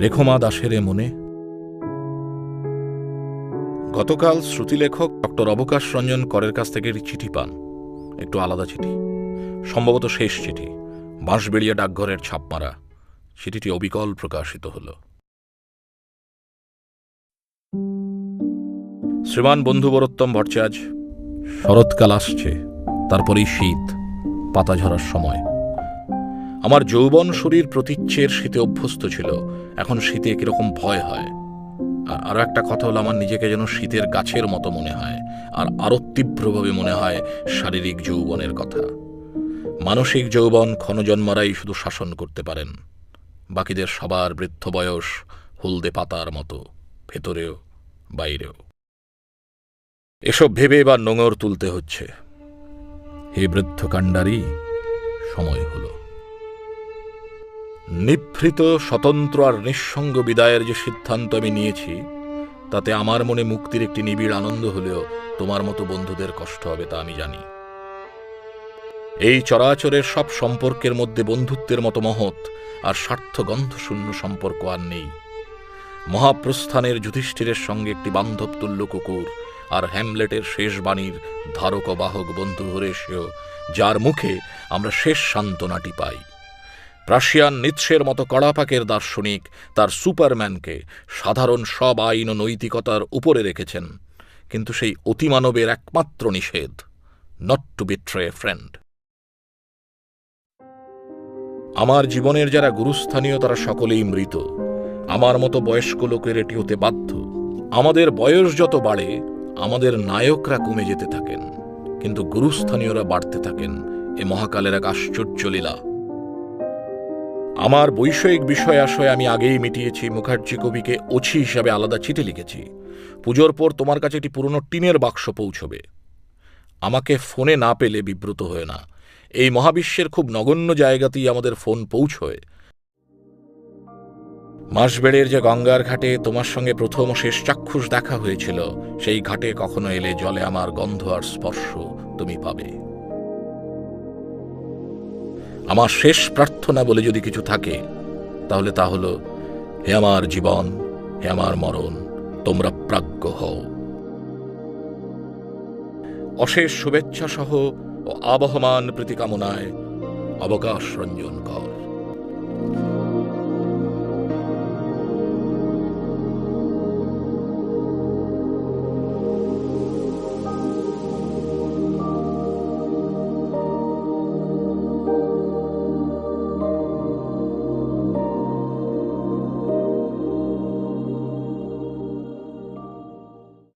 রেখমা দাসের মনে। গতকাল শ্রুতিলেখক ডক্টর অবকাশ রঞ্জন করের কাছ থেকে একটি চিঠি পান, একটু আলাদা চিঠি, সম্ভবত শেষ চিঠি, বাঁশবেড়িয়া ডাকঘরের ছাপ মারা। চিঠিটি অবিকল প্রকাশিত হল। শ্রীমান বন্ধুবরোত্তম ভট্টাচার্য, শরৎকাল আসছে, তারপরেই শীত, পাতা ঝরার সময়। আমার যৌবন শরীর প্রতীচ্যের শীতে অভ্যস্ত ছিল, এখন শীতে কিরকম ভয় হয়। আরো একটা কথা হলো, আমার নিজেকে যেন শীতের গাছের মতো মনে হয়, আর আরো তীব্রভাবে মনে হয় শারীরিক যৌবনের কথা। মানসিক যৌবন ক্ষণজন্মারাই শুধু শাসন করতে পারেন, বাকিদের সবার বৃদ্ধ বয়স হলদে পাতার মতো, ভেতরেও বাইরেও। এসব ভেবে এবার নোঙর তুলতে হচ্ছে। হে বৃদ্ধ কাণ্ডারি, সময় হল। নিভৃত, স্বতন্ত্র আর নিঃসঙ্গ বিদায়ের যে সিদ্ধান্ত আমি নিয়েছি, তাতে আমার মনে মুক্তির একটি নিবিড় আনন্দ হলেও তোমার মতো বন্ধুদের কষ্ট হবে তা আমি জানি। এই চরাচরের সব সম্পর্কের মধ্যে বন্ধুত্বের মতো মহৎ আর স্বার্থগন্ধশূন্য সম্পর্ক আর নেই। মহাপ্রস্থানের যুধিষ্ঠিরের সঙ্গে একটি বান্ধবতুল্য কুকুর, আর হ্যামলেটের শেষ বাণীর ধারক ও বাহক বন্ধু হোরেশীয়, যার মুখে আমরা শেষ সান্ত্বনাটি পাই। প্রাশিয়ান নিৎসের মতো কড়াপাকের দার্শনিক তার সুপারম্যানকে সাধারণ সব আইন ও নৈতিকতার উপরে রেখেছেন, কিন্তু সেই অতিমানবের একমাত্র নিষেধ, not to betray a friend. আমার জীবনের যারা গুরুস্থানীয় তারা সকলেই মৃত। আমার মতো বয়স্ক লোকের এটি হতে বাধ্য। আমাদের বয়স যত বাড়ে, আমাদের নায়করা কমে যেতে থাকেন, কিন্তু গুরুস্থানীয়রা বাড়তে থাকেন। এ মহাকালের এক আশ্চর্য লীলা। আমার বৈষয়িক বিষয় আশয় আমি আগেই মিটিয়েছি। মুখার্জি কবিকে ওছি হিসাবে আলাদা চিঠি লিখেছি। পুজোর পর তোমার কাছে একটি পুরনো টিনের বাক্স পৌঁছবে। আমাকে ফোনে না পেলে বিব্রত হয়ে না। এই মহাবিশ্বের খুব নগণ্য জায়গাতেই আমাদের ফোন পৌঁছয়। মাসবেড়ের যে গঙ্গার ঘাটে তোমার সঙ্গে প্রথম ও শেষ চাক্ষুষ দেখা হয়েছিল, সেই ঘাটে কখনো এলে জলে আমার গন্ধ আর স্পর্শ তুমি পাবে। আমার শেষ প্রার্থনা বলে যদি কিছু থাকে, তাহলে তা হল, হে আমার জীবন, হে আমার মরণ, তোমরা প্রাজ্ঞ হও। অশেষ শুভেচ্ছা সহ ও আবহমান প্রীতিকামনায় অবকাশ রঞ্জন কর।